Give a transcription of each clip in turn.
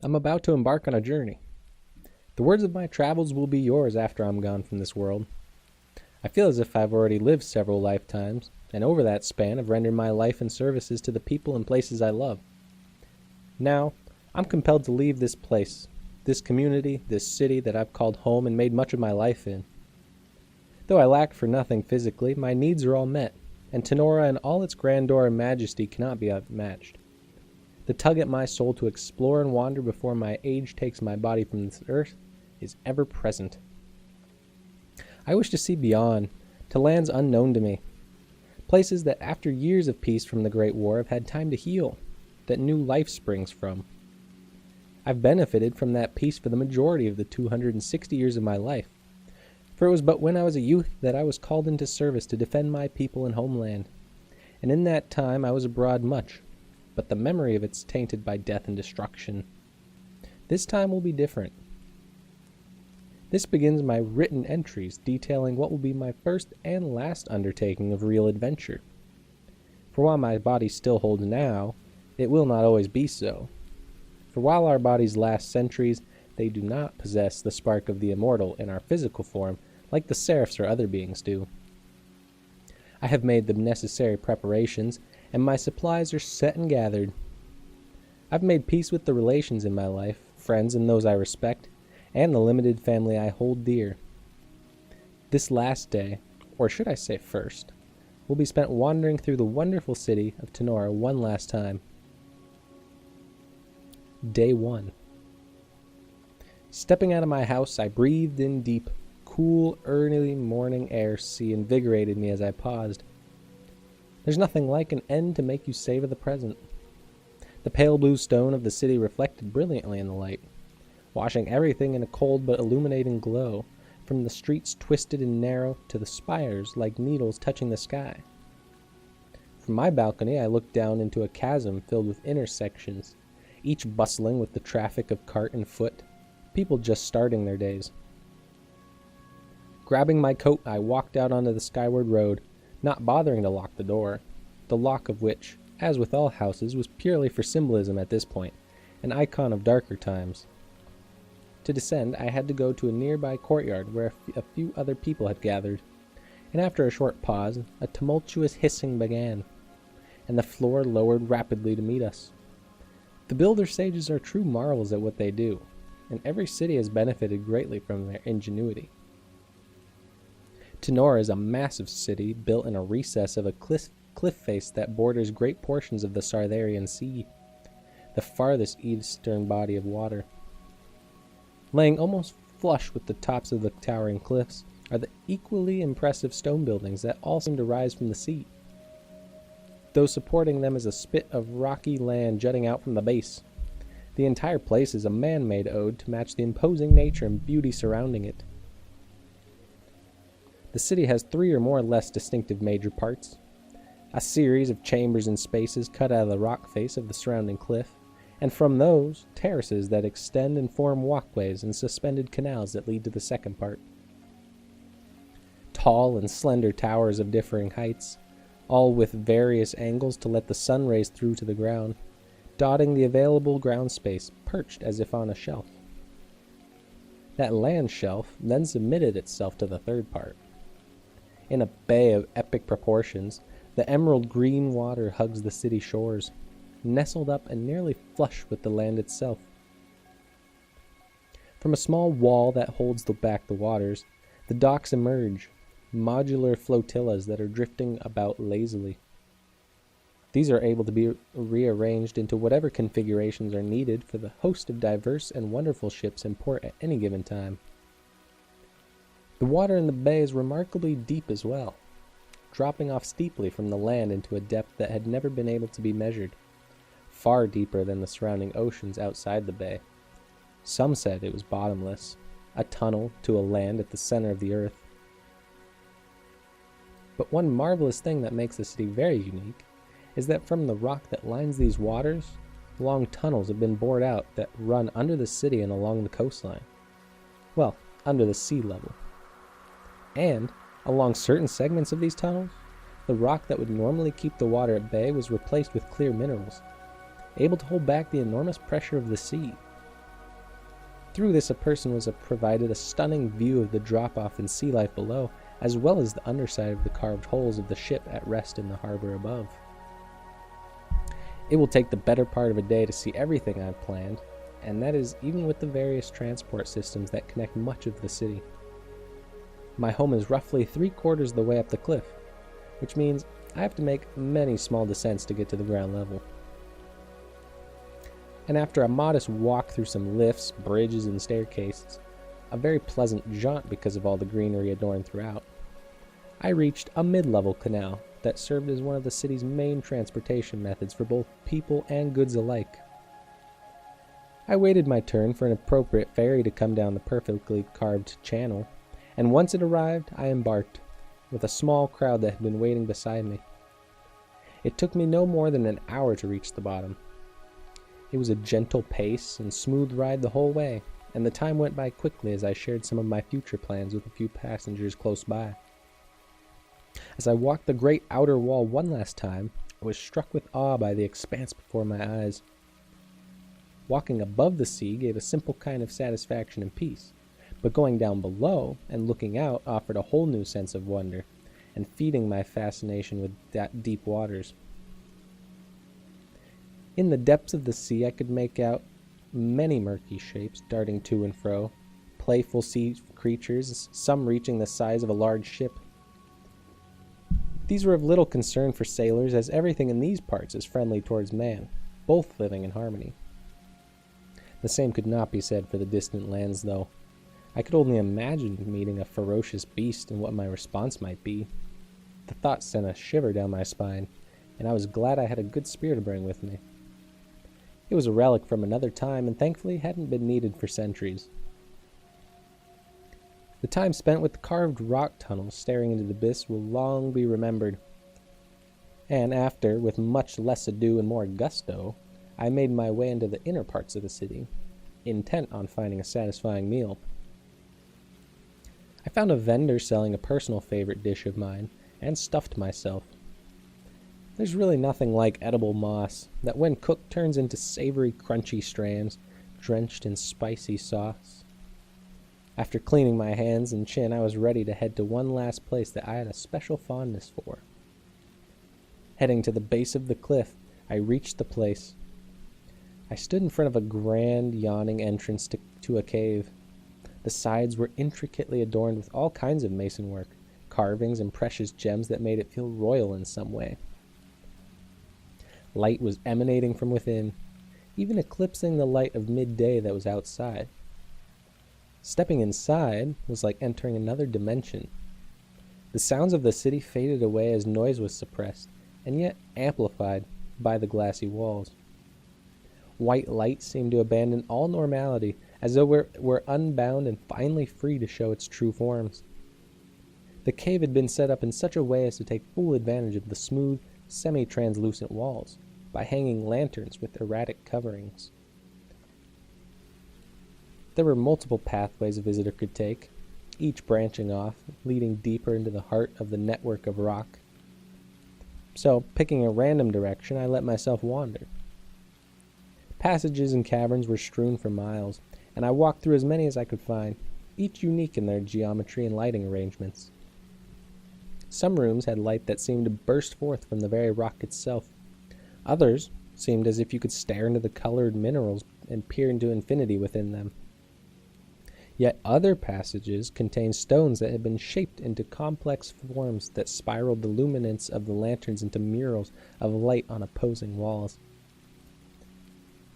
I'm about to embark on a journey. The words of my travels will be yours after I'm gone from this world. I feel as if I've already lived several lifetimes, and over that span have rendered my life and services to the people and places I love. Now, I'm compelled to leave this place, this community, this city that I've called home and made much of my life in. Though I lack for nothing physically, my needs are all met, and Tenora in all its grandeur and majesty cannot be outmatched. The tug at my soul to explore and wander before my age takes my body from this earth is ever present. I wish to see beyond, to lands unknown to me, places that after years of peace from the Great War have had time to heal, that new life springs from. I've benefited from that peace for the majority of the 260 years of my life, for it was but when I was a youth that I was called into service to defend my people and homeland, and in that time I was abroad much, but the memory of it's tainted by death and destruction. This time will be different. This begins my written entries detailing what will be my first and last undertaking of real adventure. For while my body still holds now, it will not always be so. For while our bodies last centuries, they do not possess the spark of the immortal in our physical form like the seraphs or other beings do. I have made the necessary preparations, and my supplies are set and gathered. I've made peace with the relations in my life, friends and those I respect, and the limited family I hold dear. This last day, or should I say first, will be spent wandering through the wonderful city of Tenora one last time. Day 1. Stepping out of my house, I breathed in deep, cool, early morning air invigorated me as I paused. There's nothing like an end to make you savor the present. The pale blue stone of the city reflected brilliantly in the light, washing everything in a cold but illuminating glow, from the streets twisted and narrow to the spires like needles touching the sky. From my balcony I looked down into a chasm filled with intersections, each bustling with the traffic of cart and foot, people just starting their days. Grabbing my coat, I walked out onto the skyward road, not bothering to lock the door, the lock of which, as with all houses, was purely for symbolism at this point, an icon of darker times. To descend, I had to go to a nearby courtyard where a few other people had gathered, and after a short pause, a tumultuous hissing began, and the floor lowered rapidly to meet us. The builder sages are true marvels at what they do, and every city has benefited greatly from their ingenuity. Tenora is a massive city built in a recess of a cliff face that borders great portions of the Sartharian Sea, the farthest eastern body of water. Laying almost flush with the tops of the towering cliffs are the equally impressive stone buildings that all seem to rise from the sea, though supporting them is a spit of rocky land jutting out from the base. The entire place is a man-made ode to match the imposing nature and beauty surrounding it. The city has 3 or more less distinctive major parts, a series of chambers and spaces cut out of the rock face of the surrounding cliff, and from those, terraces that extend and form walkways and suspended canals that lead to the second part. Tall and slender towers of differing heights, all with various angles to let the sun rays through to the ground, dotting the available ground space, perched as if on a shelf. That land shelf then submitted itself to the third part. In a bay of epic proportions, the emerald green water hugs the city shores, nestled up and nearly flush with the land itself. From a small wall that holds back the waters, the docks emerge, modular flotillas that are drifting about lazily. These are able to be rearranged into whatever configurations are needed for the host of diverse and wonderful ships in port at any given time. The water in the bay is remarkably deep as well, dropping off steeply from the land into a depth that had never been able to be measured, far deeper than the surrounding oceans outside the bay. Some said it was bottomless, a tunnel to a land at the center of the earth. But one marvelous thing that makes the city very unique is that from the rock that lines these waters, long tunnels have been bored out that run under the city and along the coastline. Well, under the sea level. And, along certain segments of these tunnels, the rock that would normally keep the water at bay was replaced with clear minerals, able to hold back the enormous pressure of the sea, Through this, a person was provided a stunning view of the drop-off and sea life below, as well as the underside of the carved hulls of the ship at rest in the harbor above. It will take the better part of a day to see everything I've planned, and that is even with the various transport systems that connect much of the city. My home is roughly 3/4 the way up the cliff, which means I have to make many small descents to get to the ground level. And after a modest walk through some lifts, bridges, and staircases, a very pleasant jaunt because of all the greenery adorned throughout, I reached a mid-level canal that served as one of the city's main transportation methods for both people and goods alike. I waited my turn for an appropriate ferry to come down the perfectly carved channel, and once it arrived, I embarked, with a small crowd that had been waiting beside me. It took me no more than an hour to reach the bottom. It was a gentle pace and smooth ride the whole way, and the time went by quickly as I shared some of my future plans with a few passengers close by. As I walked the great outer wall one last time, I was struck with awe by the expanse before my eyes. Walking above the sea gave a simple kind of satisfaction and peace, but going down below and looking out offered a whole new sense of wonder, and feeding my fascination with deep waters. In the depths of the sea I could make out many murky shapes darting to and fro, playful sea creatures, some reaching the size of a large ship. These were of little concern for sailors, as everything in these parts is friendly towards man, both living in harmony. The same could not be said for the distant lands, though. I could only imagine meeting a ferocious beast and what my response might be. The thought sent a shiver down my spine, and I was glad I had a good spear to bring with me. It was a relic from another time, and thankfully hadn't been needed for centuries. The time spent with the carved rock tunnels staring into the abyss will long be remembered. And after, with much less ado and more gusto, I made my way into the inner parts of the city, intent on finding a satisfying meal. I found a vendor selling a personal favorite dish of mine, and stuffed myself. There's really nothing like edible moss that when cooked turns into savory, crunchy strands, drenched in spicy sauce. After cleaning my hands and chin, I was ready to head to one last place that I had a special fondness for. Heading to the base of the cliff, I reached the place. I stood in front of a grand, yawning entrance to a cave. The sides were intricately adorned with all kinds of mason work, carvings, and precious gems that made it feel royal in some way. Light was emanating from within, even eclipsing the light of midday that was outside. Stepping inside was like entering another dimension. The sounds of the city faded away as noise was suppressed, and yet amplified by the glassy walls. White light seemed to abandon all normality, as though it were unbound and finally free to show its true forms. The cave had been set up in such a way as to take full advantage of the smooth, semi-translucent walls, by hanging lanterns with erratic coverings. There were multiple pathways a visitor could take, each branching off, leading deeper into the heart of the network of rock. So, picking a random direction, I let myself wander. Passages and caverns were strewn for miles, and I walked through as many as I could find, each unique in their geometry and lighting arrangements. Some rooms had light that seemed to burst forth from the very rock itself. Others seemed as if you could stare into the colored minerals and peer into infinity within them. Yet other passages contained stones that had been shaped into complex forms that spiraled the luminance of the lanterns into murals of light on opposing walls.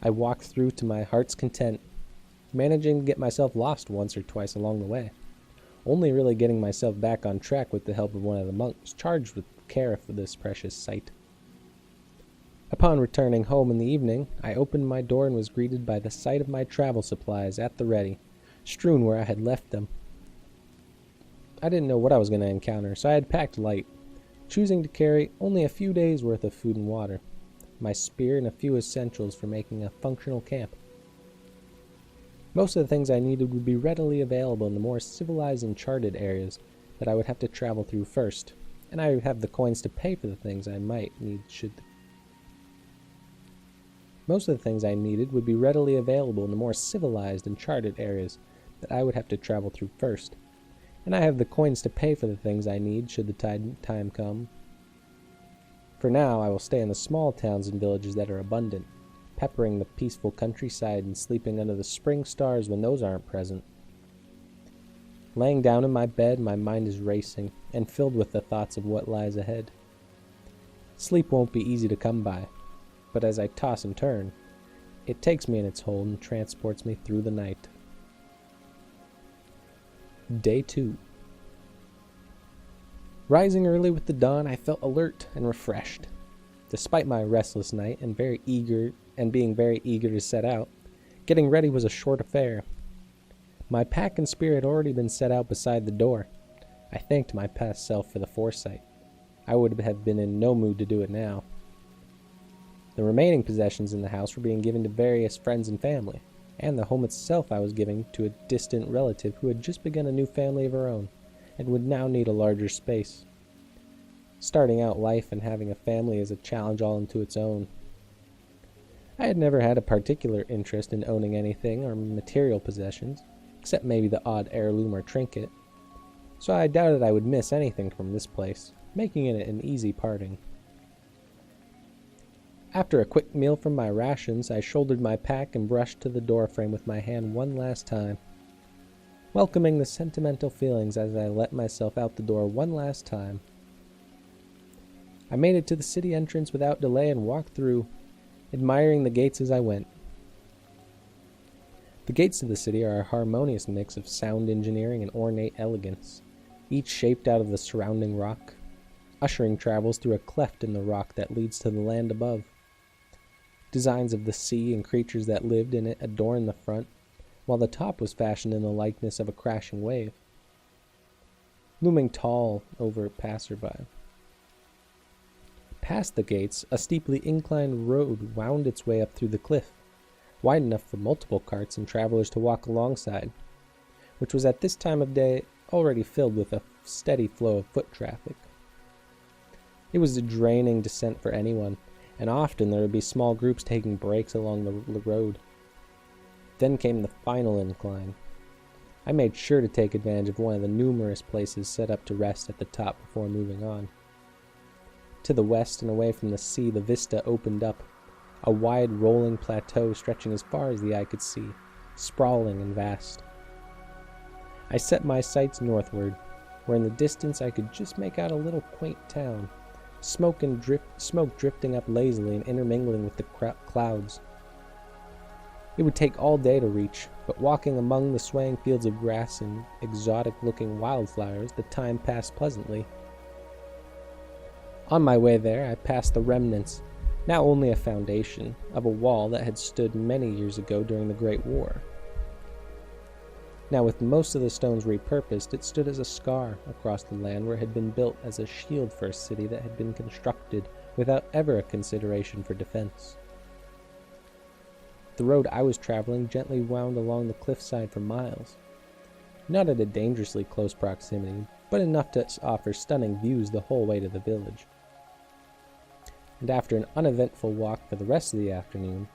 I walked through to my heart's content, managing to get myself lost once or twice along the way, only really getting myself back on track with the help of one of the monks charged with care for this precious sight. Upon returning home in the evening, I opened my door and was greeted by the sight of my travel supplies at the ready, strewn where I had left them. I didn't know what I was going to encounter, so I had packed light, choosing to carry only a few days' worth of food and water, my spear and a few essentials for making a functional camp. Most of the things I needed would be readily available in the more civilized and charted areas that I would have to travel through first, and I would have the coins to pay for the things I might need should Most of the things I needed would be readily available in the more civilized and charted areas that I would have to travel through first, and I have the coins to pay for the things I need should the time come. For now, I will stay in the small towns and villages that are abundant, peppering the peaceful countryside and sleeping under the spring stars when those aren't present. Laying down in my bed, my mind is racing and filled with the thoughts of what lies ahead. Sleep won't be easy to come by, but as I toss and turn, it takes me in its hold and transports me through the night. Day 2. Rising early with the dawn, I felt alert and refreshed. Despite my restless night and being very eager to set out, getting ready was a short affair. My pack and spear had already been set out beside the door. I thanked my past self for the foresight. I would have been in no mood to do it now. The remaining possessions in the house were being given to various friends and family, and the home itself I was giving to a distant relative who had just begun a new family of her own, and would now need a larger space. Starting out life and having a family is a challenge all into its own. I had never had a particular interest in owning anything or material possessions, except maybe the odd heirloom or trinket, so I doubted I would miss anything from this place, making it an easy parting. After a quick meal from my rations, I shouldered my pack and brushed to the doorframe with my hand one last time, welcoming the sentimental feelings as I let myself out the door one last time. I made it to the city entrance without delay and walked through, admiring the gates as I went. The gates of the city are a harmonious mix of sound engineering and ornate elegance, each shaped out of the surrounding rock, ushering travels through a cleft in the rock that leads to the land above. Designs of the sea and creatures that lived in it adorn the front, while the top was fashioned in the likeness of a crashing wave, looming tall over passerby. Past the gates, a steeply inclined road wound its way up through the cliff, wide enough for multiple carts and travelers to walk alongside, which was at this time of day already filled with a steady flow of foot traffic. It was a draining descent for anyone, and often there would be small groups taking breaks along the road. Then came the final incline. I made sure to take advantage of one of the numerous places set up to rest at the top before moving on. To the west and away from the sea, the vista opened up, a wide rolling plateau stretching as far as the eye could see, sprawling and vast. I set my sights northward, where in the distance I could just make out a little quaint town, smoke drifting up lazily and intermingling with the clouds. It would take all day to reach, but walking among the swaying fields of grass and exotic-looking wildflowers, the time passed pleasantly. On my way there, I passed the remnants, now only a foundation, of a wall that had stood many years ago during the Great War. Now, with most of the stones repurposed, it stood as a scar across the land where it had been built as a shield for a city that had been constructed without ever a consideration for defense. The road I was traveling gently wound along the cliffside for miles, not at a dangerously close proximity, but enough to offer stunning views the whole way to the village. And after an uneventful walk for the rest of the afternoon,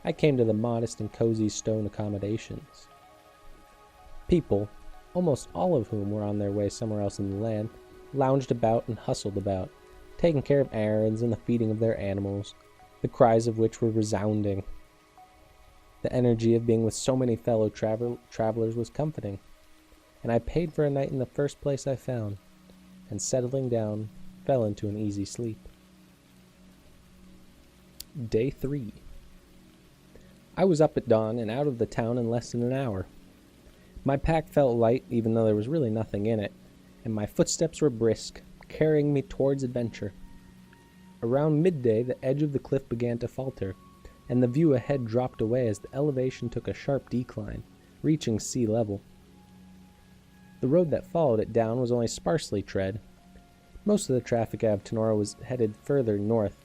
I came to the modest and cozy stone accommodations. People, almost all of whom were on their way somewhere else in the land, lounged about and hustled about, taking care of errands and the feeding of their animals, the cries of which were resounding. The energy of being with so many fellow travelers was comforting, and I paid for a night in the first place I found, and settling down, fell into an easy sleep. Day 3. I was up at dawn and out of the town in less than an hour. My pack felt light, even though there was really nothing in it, and my footsteps were brisk, carrying me towards adventure. Around midday, the edge of the cliff began to falter, and the view ahead dropped away as the elevation took a sharp decline, reaching sea level. The road that followed it down was only sparsely tread. Most of the traffic out of Tenora was headed further north,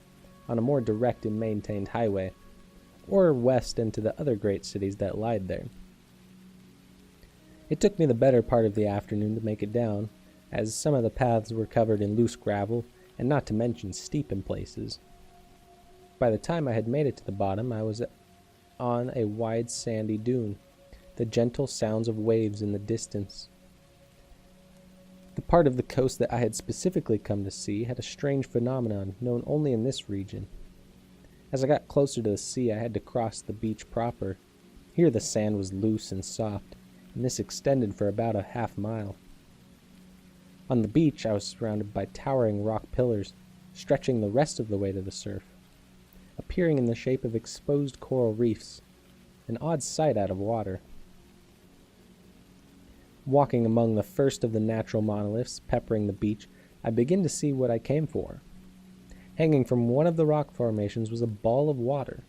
on a more direct and maintained highway, or west into the other great cities that lied there. It took me the better part of the afternoon to make it down, as some of the paths were covered in loose gravel, and not to mention steep in places. By the time I had made it to the bottom, I was on a wide sandy dune, the gentle sounds of waves in the distance. The part of the coast that I had specifically come to see had a strange phenomenon known only in this region. As I got closer to the sea, I had to cross the beach proper. Here the sand was loose and soft, and this extended for about a half-mile. On the beach, I was surrounded by towering rock pillars, stretching the rest of the way to the surf, appearing in the shape of exposed coral reefs, an odd sight out of water. Walking among the first of the natural monoliths peppering the beach, I began to see what I came for. Hanging from one of the rock formations was a ball of water,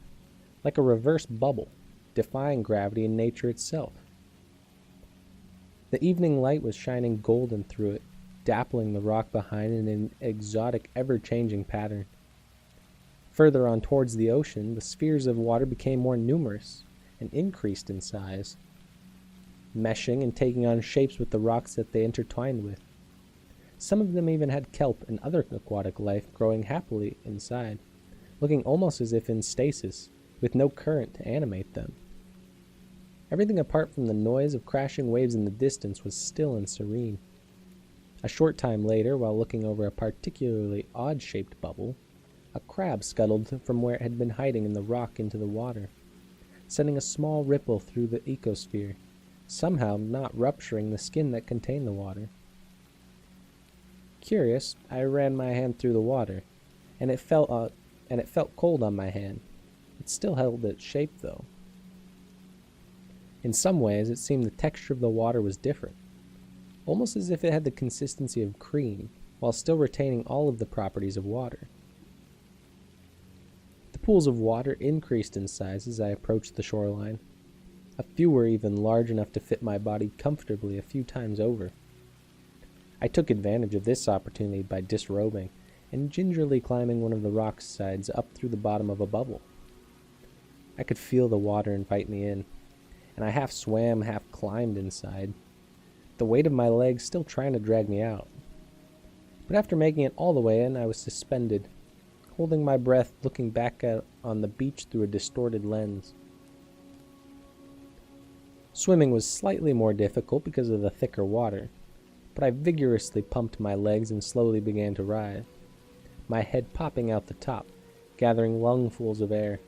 like a reverse bubble, defying gravity and nature itself. The evening light was shining golden through it, dappling the rock behind in an exotic, ever-changing pattern. Further on towards the ocean, the spheres of water became more numerous and increased in size, meshing and taking on shapes with the rocks that they intertwined with. Some of them even had kelp and other aquatic life growing happily inside, looking almost as if in stasis, with no current to animate them. Everything apart from the noise of crashing waves in the distance was still and serene. A short time later, while looking over a particularly odd-shaped bubble, a crab scuttled from where it had been hiding in the rock into the water, sending a small ripple through the ecosphere, somehow not rupturing the skin that contained the water. Curious, I ran my hand through the water, and it felt cold on my hand. It still held its shape, though. In some ways, it seemed the texture of the water was different, almost as if it had the consistency of cream, while still retaining all of the properties of water. The pools of water increased in size as I approached the shoreline. A few were even large enough to fit my body comfortably a few times over. I took advantage of this opportunity by disrobing and gingerly climbing one of the rock sides up through the bottom of a bubble. I could feel the water invite me in, and I half swam, half climbed inside, the weight of my legs still trying to drag me out. But after making it all the way in, I was suspended, holding my breath, looking back out on the beach through a distorted lens. Swimming was slightly more difficult because of the thicker water, but I vigorously pumped my legs and slowly began to rise, my head popping out the top, gathering lungfuls of air.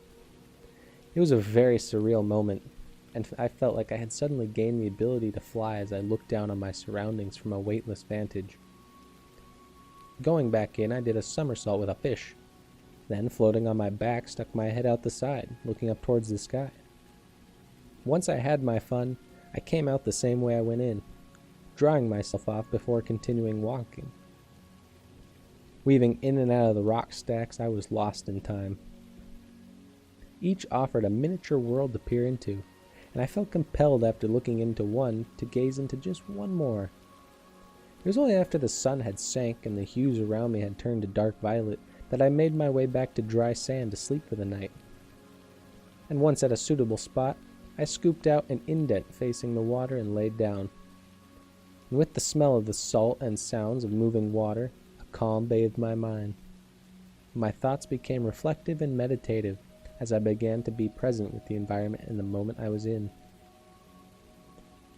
It was a very surreal moment, and I felt like I had suddenly gained the ability to fly as I looked down on my surroundings from a weightless vantage. Going back in, I did a somersault with a fish, then floating on my back, stuck my head out the side, looking up towards the sky. Once I had my fun, I came out the same way I went in, drying myself off before continuing walking. Weaving in and out of the rock stacks, I was lost in time. Each offered a miniature world to peer into, and I felt compelled after looking into one to gaze into just one more. It was only after the sun had sank and the hues around me had turned to dark violet that I made my way back to dry sand to sleep for the night. And once at a suitable spot, I scooped out an indent facing the water and laid down. And with the smell of the salt and sounds of moving water, a calm bathed my mind. My thoughts became reflective and meditative as I began to be present with the environment and the moment I was in.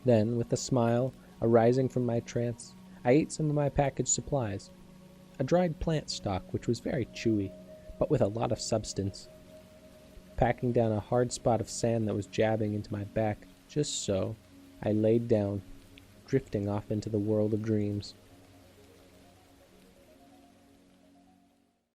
Then, with a smile arising from my trance, I ate some of my packaged supplies, a dried plant stalk which was very chewy, but with a lot of substance. Packing down a hard spot of sand that was jabbing into my back, just so, I laid down, drifting off into the world of dreams.